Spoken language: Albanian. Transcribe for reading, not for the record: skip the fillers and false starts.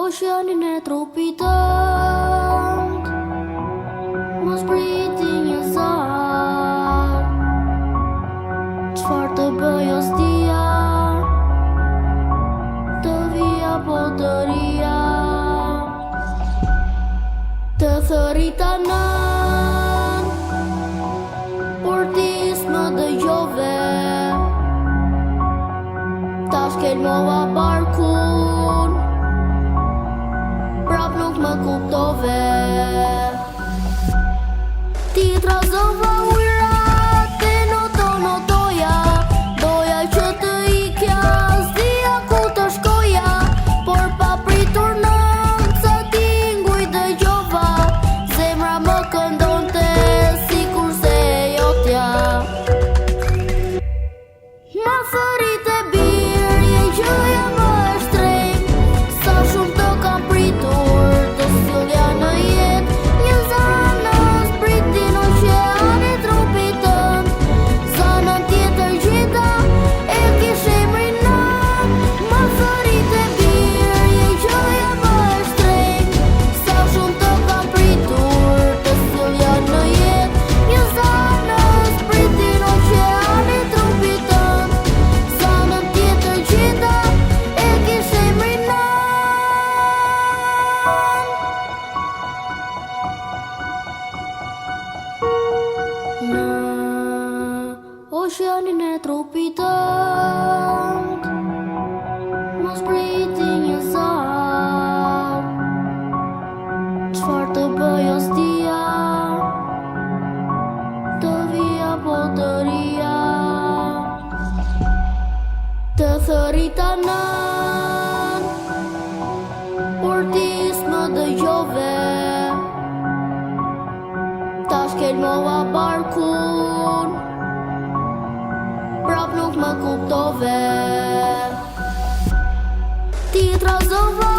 Oceanin e trupit tënd, mos priti një zar. Çfarë të bëj os dia, të vija po të rija, të thërita nën, por ti s'më dëgjove. Tash kelmova barkun, prap nuk më kuptove. Ti trazova ujrat e notoja, doja që të ikja, s'dija ku të shkoja, por pa pritur nënca tinguj dëgjova. Zemra më këndonte sikur se jotja. Ma thërit e birje gjëja më e shtrenjtë, sa shumë të kam pritur të sjellja në jetë. Një zanës pritin oqean e trupit tënd, zanën tjetër gjeta e kish emrin nën. Ma thërit e birje gjëja më e shtrenjtë, sa shumë të kam pritur të sjellja në jetë. Një zanës pritin oqean e trupit tënd, zanën tjetër gjeta e kish emrin nën. Në oqeanin e trupit tënd, mos priti një zar. Çfarë të bëj os dia, të vija po të rija, të thërita nën, por ti s'më dëgjove. Tash kelmova barkun, prap nuk më kuptove. Ti trazova